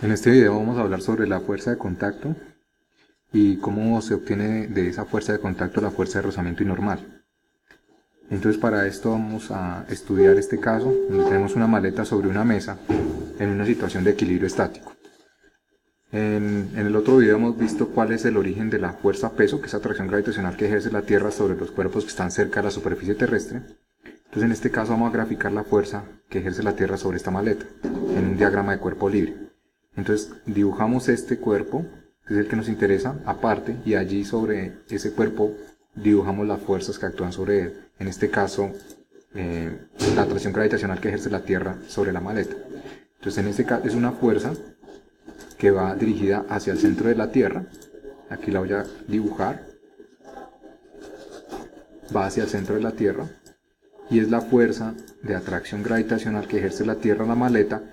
En este video vamos a hablar sobre la fuerza de contacto y cómo se obtiene de esa fuerza de contacto la fuerza de rozamiento inormal. Entonces para esto vamos a estudiar este caso donde tenemos una maleta sobre una mesa en una situación de equilibrio estático. En el otro video hemos visto cuál es el origen de la fuerza-peso, que es atracción gravitacional que ejerce la Tierra sobre los cuerpos que están cerca de la superficie terrestre. Entonces en este caso vamos a graficar la fuerza que ejerce la Tierra sobre esta maleta en un diagrama de cuerpo libre. Entonces dibujamos este cuerpo, que es el que nos interesa, aparte, y allí sobre ese cuerpo dibujamos las fuerzas que actúan sobre él. En este caso, la atracción gravitacional que ejerce la Tierra sobre la maleta. Entonces en este caso es una fuerza que va dirigida hacia el centro de la Tierra. Aquí la voy a dibujar. Va hacia el centro de la Tierra. Y es la fuerza de atracción gravitacional que ejerce la Tierra en la maleta,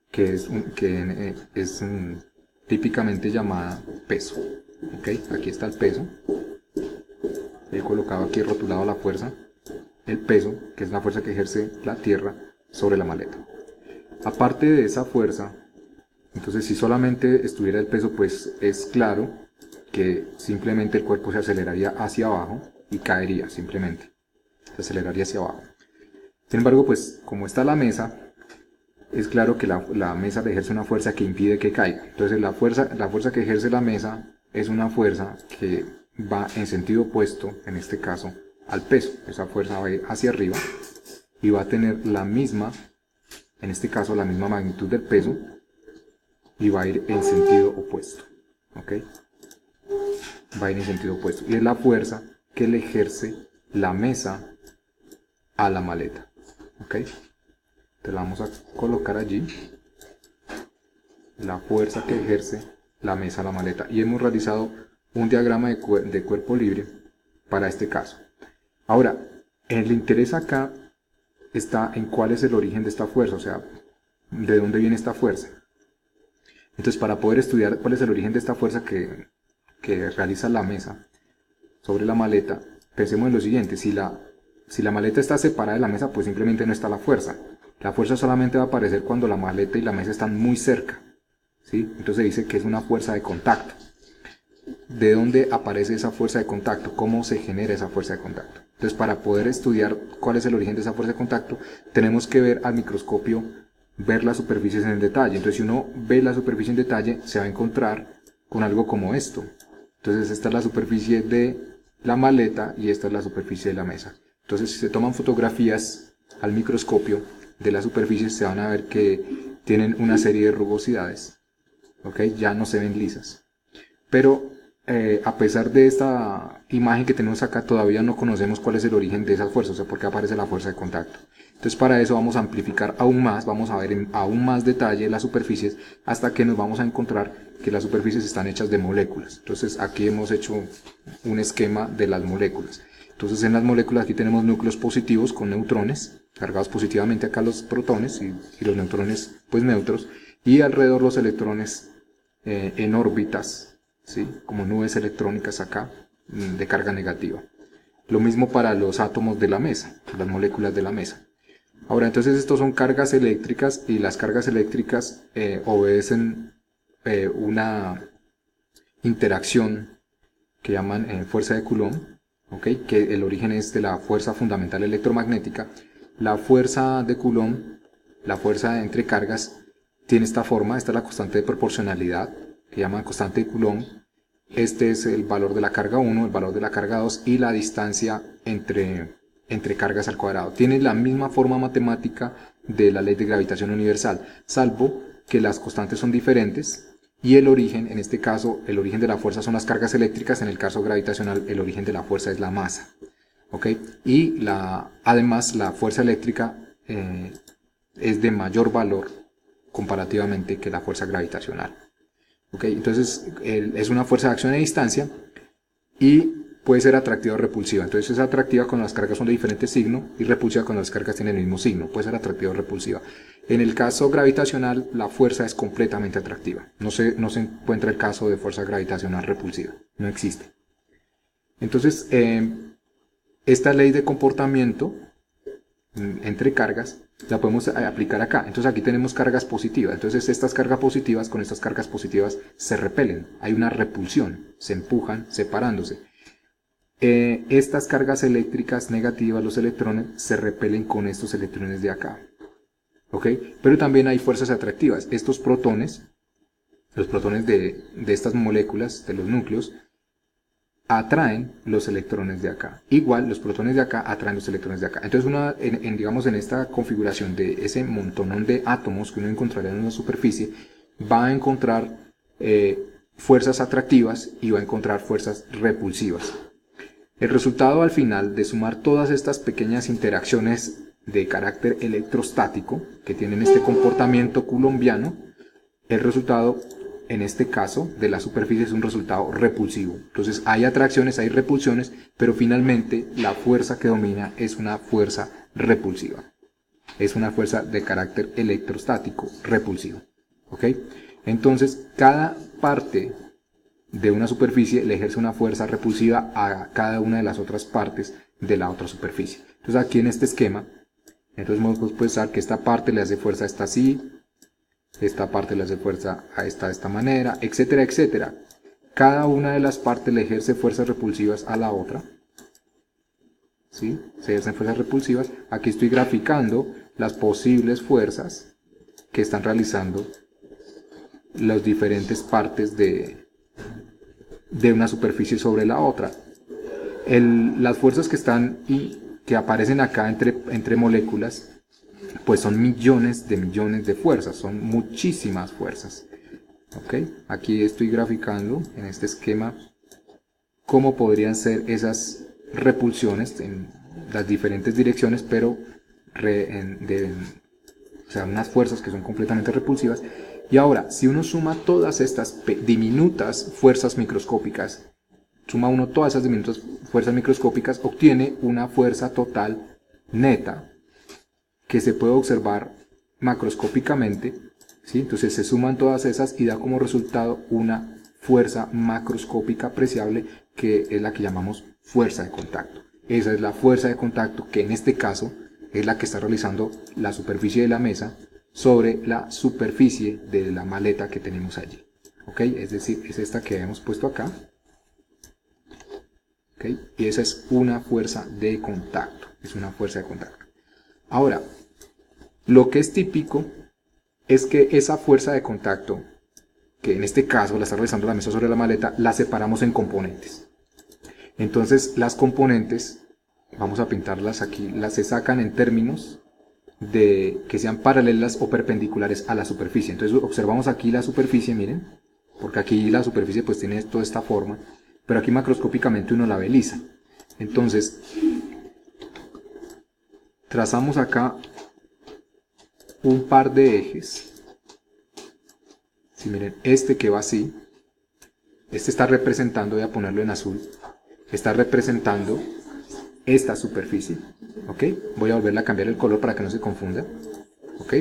que es típicamente llamada peso. ¿Okay? Aquí está el peso. He colocado aquí rotulado la fuerza. El peso, que es la fuerza que ejerce la Tierra sobre la maleta. Aparte de esa fuerza, entonces si solamente estuviera el peso, pues es claro que simplemente el cuerpo se aceleraría hacia abajo y caería simplemente. Se aceleraría hacia abajo. Sin embargo, pues como está la mesa, es claro que la mesa le ejerce una fuerza que impide que caiga. Entonces la fuerza que ejerce la mesa es una fuerza que va en sentido opuesto, en este caso, al peso. Esa fuerza va a ir hacia arriba y va a tener la misma, en este caso, la misma magnitud del peso y va a ir en sentido opuesto. ¿Ok? Va a ir en sentido opuesto. Y es la fuerza que le ejerce la mesa a la maleta. ¿Ok? Te la vamos a colocar allí. La fuerza que ejerce la mesa a la maleta. Y hemos realizado un diagrama de cuerpo libre para este caso. Ahora, el interés acá está en cuál es el origen de esta fuerza, o sea, de dónde viene esta fuerza. Entonces, para poder estudiar cuál es el origen de esta fuerza que realiza la mesa sobre la maleta, pensemos en lo siguiente: si la maleta está separada de la mesa, pues simplemente no está la fuerza. La fuerza solamente va a aparecer cuando la maleta y la mesa están muy cerca, ¿sí? Entonces se dice que es una fuerza de contacto. ¿De dónde aparece esa fuerza de contacto? ¿Cómo se genera esa fuerza de contacto? Entonces, para poder estudiar cuál es el origen de esa fuerza de contacto, tenemos que ver al microscopio, ver las superficies en detalle. Entonces, si uno ve la superficie en detalle, se va a encontrar con algo como esto. Entonces, esta es la superficie de la maleta y esta es la superficie de la mesa. Entonces, si se toman fotografías al microscopio de las superficies, se van a ver que tienen una serie de rugosidades. ¿Ok? Ya no se ven lisas. Pero a pesar de esta imagen que tenemos acá, todavía no conocemos cuál es el origen de esas fuerzas, o sea, por qué aparece la fuerza de contacto. Entonces, para eso vamos a amplificar aún más, vamos a ver en aún más detalle las superficies, hasta que nos vamos a encontrar que las superficies están hechas de moléculas. Entonces, aquí hemos hecho un esquema de las moléculas. Entonces, en las moléculas aquí tenemos núcleos positivos con neutrones, cargados positivamente acá los protones y los neutrones pues neutros, y alrededor los electrones en órbitas, ¿sí? Como nubes electrónicas acá, de carga negativa. Lo mismo para los átomos de la mesa, las moléculas de la mesa. Ahora, entonces estos son cargas eléctricas, y las cargas eléctricas obedecen una interacción que llaman fuerza de Coulomb, ¿okay? Que el origen es de la fuerza fundamental electromagnética. La fuerza de Coulomb, la fuerza entre cargas, tiene esta forma. Esta es la constante de proporcionalidad, que llaman constante de Coulomb. Este es el valor de la carga 1, el valor de la carga 2 y la distancia entre cargas al cuadrado. Tiene la misma forma matemática de la ley de gravitación universal, salvo que las constantes son diferentes y el origen, en este caso, el origen de la fuerza son las cargas eléctricas. En el caso gravitacional, el origen de la fuerza es la masa. ¿Okay? Y además la fuerza eléctrica es de mayor valor comparativamente que la fuerza gravitacional. ¿Okay? Entonces es una fuerza de acción a distancia y puede ser atractiva o repulsiva. Entonces es atractiva cuando las cargas son de diferente signo y repulsiva cuando las cargas tienen el mismo signo. Puede ser atractiva o repulsiva. En el caso gravitacional, la fuerza es completamente atractiva. No se encuentra el caso de fuerza gravitacional repulsiva. No existe. Entonces, esta ley de comportamiento entre cargas la podemos aplicar acá. Entonces aquí tenemos cargas positivas. Entonces estas cargas positivas con estas cargas positivas se repelen. Hay una repulsión, se empujan separándose. Estas cargas eléctricas negativas, los electrones, se repelen con estos electrones de acá. ¿Ok? Pero también hay fuerzas atractivas. Estos protones, los protones de estas moléculas, de los núcleos, atraen los electrones de acá. Igual los protones de acá atraen los electrones de acá. Entonces digamos en esta configuración de ese montonón de átomos que uno encontraría en una superficie, va a encontrar fuerzas atractivas y va a encontrar fuerzas repulsivas. El resultado al final de sumar todas estas pequeñas interacciones de carácter electrostático que tienen este comportamiento coulombiano, el resultado en este caso de la superficie es un resultado repulsivo. Entonces hay atracciones, hay repulsiones, pero finalmente la fuerza que domina es una fuerza repulsiva. Es una fuerza de carácter electrostático repulsivo. ¿Ok? Entonces cada parte de una superficie le ejerce una fuerza repulsiva a cada una de las otras partes de la otra superficie. Entonces aquí en este esquema, entonces podemos pensar que esta parte le hace fuerza a esta así, esta parte le hace fuerza a esta de esta manera, etcétera, etcétera. Cada una de las partes le ejerce fuerzas repulsivas a la otra. ¿Sí? Se ejercen fuerzas repulsivas. Aquí estoy graficando las posibles fuerzas que están realizando las diferentes partes de una superficie sobre la otra. Las fuerzas que aparecen acá entre moléculas, pues son millones de fuerzas, son muchísimas fuerzas. ¿Ok? Aquí estoy graficando en este esquema cómo podrían ser esas repulsiones en las diferentes direcciones, pero o sea, unas fuerzas que son completamente repulsivas. Y ahora, si uno suma todas estas diminutas fuerzas microscópicas, obtiene una fuerza total neta que se puede observar macroscópicamente, ¿sí? Entonces se suman todas esas y da como resultado una fuerza macroscópica apreciable que es la que llamamos fuerza de contacto. Esa es la fuerza de contacto que en este caso es la que está realizando la superficie de la mesa sobre la superficie de la maleta que tenemos allí. ¿Ok? Es decir, es esta que hemos puesto acá. ¿Ok? Y esa es una fuerza de contacto. Es una fuerza de contacto. Ahora, lo que es típico es que esa fuerza de contacto, que en este caso la está realizando la mesa sobre la maleta, la separamos en componentes. Entonces las componentes, vamos a pintarlas aquí, las se sacan en términos de que sean paralelas o perpendiculares a la superficie. Entonces observamos aquí la superficie, miren, porque aquí la superficie pues tiene toda esta forma, pero aquí macroscópicamente uno la ve lisa. Entonces trazamos acá un par de ejes. Si miren, este que va así, este está representando, voy a ponerlo en azul, está representando esta superficie. ¿Ok? Voy a volverla a cambiar el color para que no se confunda. ¿Ok?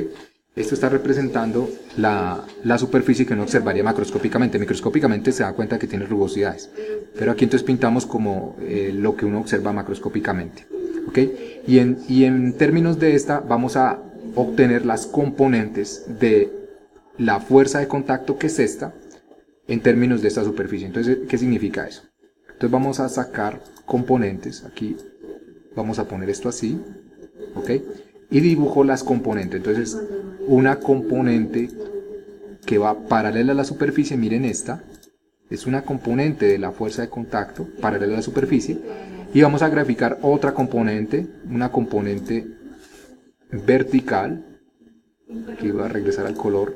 Esto está representando la superficie que uno observaría macroscópicamente. Microscópicamente se da cuenta que tiene rugosidades, pero aquí entonces pintamos como lo que uno observa macroscópicamente. ¿Ok? Y en términos de esta vamos a obtener las componentes de la fuerza de contacto, que es esta, en términos de esta superficie. Entonces, ¿qué significa eso? Entonces vamos a sacar componentes. Aquí vamos a poner esto así, ¿ok? Y dibujo las componentes. Entonces, una componente que va paralela a la superficie, miren esta, es una componente de la fuerza de contacto paralela a la superficie. Y vamos a graficar otra componente, una componente vertical. Aquí voy a regresar al color.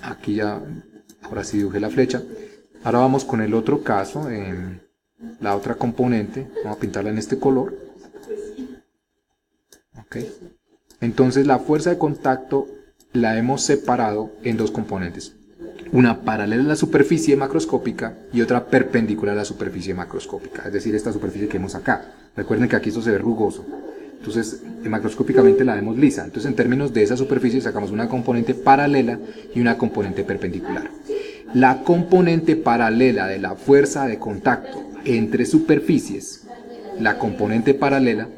Aquí ya, ahora sí dibujé la flecha. Ahora vamos con el otro caso, la otra componente, vamos a pintarla en este color. ¿Okay? Entonces la fuerza de contacto la hemos separado en dos componentes. Una paralela a la superficie macroscópica y otra perpendicular a la superficie macroscópica, es decir, esta superficie que vemos acá. Recuerden que aquí esto se ve rugoso. Entonces, macroscópicamente la vemos lisa. Entonces, en términos de esa superficie, sacamos una componente paralela y una componente perpendicular. La componente paralela de la fuerza de contacto entre superficies la componente paralela,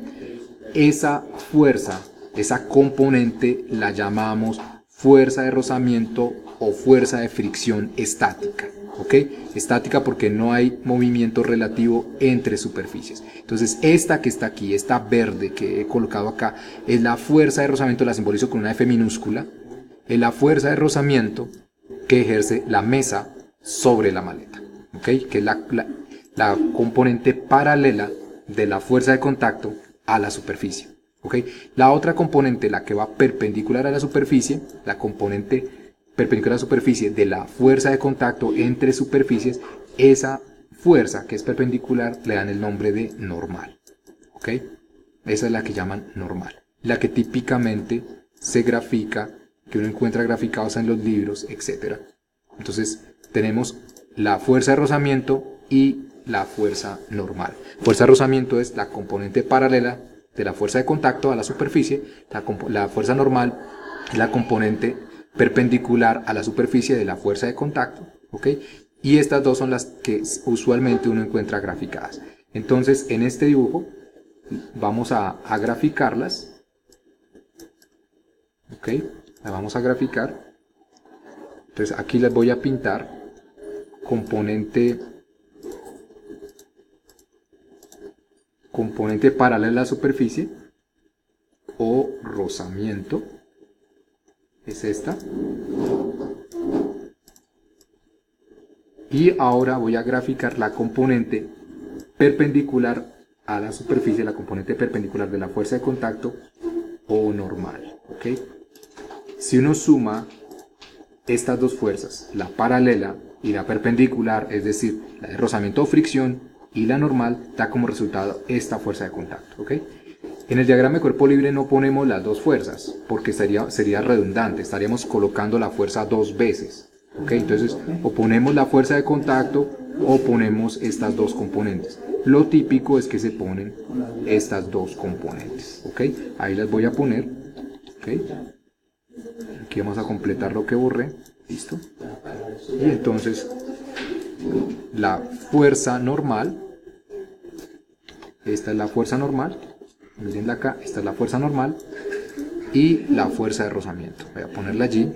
esa fuerza, esa componente la llamamos fuerza de rozamiento o fuerza de fricción estática. ¿Ok? Estática porque no hay movimiento relativo entre superficies. Entonces esta que está aquí, esta verde que he colocado acá, es la fuerza de rozamiento, la simbolizo con una F minúscula, es la fuerza de rozamiento que ejerce la mesa sobre la maleta. ¿Ok? Que es la componente paralela de la fuerza de contacto a la superficie. ¿Ok? La otra componente, la que va perpendicular a la superficie, la componente perpendicular a la superficie de la fuerza de contacto entre superficies, esa fuerza que es perpendicular le dan el nombre de normal. ¿Ok? Esa es la que llaman normal. La que típicamente se grafica, que uno encuentra graficados en los libros, etc. Entonces tenemos la fuerza de rozamiento y la fuerza normal. Fuerza de rozamiento es la componente paralela de la fuerza de contacto a la superficie. La fuerza normal es la componente perpendicular a la superficie de la fuerza de contacto, ¿ok? Y estas dos son las que usualmente uno encuentra graficadas. Entonces, en este dibujo vamos a graficarlas, ¿ok? Las vamos a graficar. Entonces, aquí les voy a pintar componente paralela a la superficie o rozamiento. Es esta. Y ahora voy a graficar la componente perpendicular a la superficie, la componente perpendicular de la fuerza de contacto o normal. ¿Ok? Si uno suma estas dos fuerzas, la paralela y la perpendicular, es decir, la de rozamiento o fricción y la normal, da como resultado esta fuerza de contacto. ¿Ok? En el diagrama de cuerpo libre no ponemos las dos fuerzas porque sería redundante, estaríamos colocando la fuerza dos veces. ¿Okay? Entonces o ponemos la fuerza de contacto o ponemos estas dos componentes. Lo típico es que se ponen estas dos componentes. ¿Okay? Ahí las voy a poner. ¿Okay? Aquí vamos a completar lo que borré. ¿Listo? Y entonces la fuerza normal, esta es la fuerza normal. Mirenla acá, esta es la fuerza normal y la fuerza de rozamiento. Voy a ponerla allí.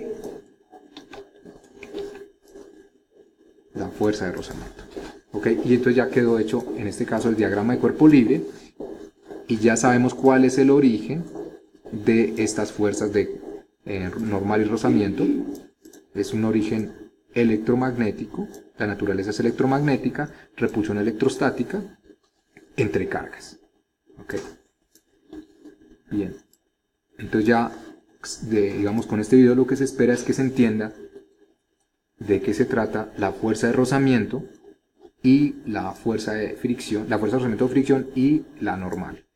La fuerza de rozamiento. ¿Ok? Y entonces ya quedó hecho, en este caso, el diagrama de cuerpo libre. Y ya sabemos cuál es el origen de estas fuerzas de normal y rozamiento. Es un origen electromagnético. La naturaleza es electromagnética, repulsión electrostática entre cargas. ¿Ok? Bien, entonces ya, digamos, con este video lo que se espera es que se entienda de qué se trata la fuerza de rozamiento y la fuerza de fricción, la fuerza de rozamiento o fricción y la normal.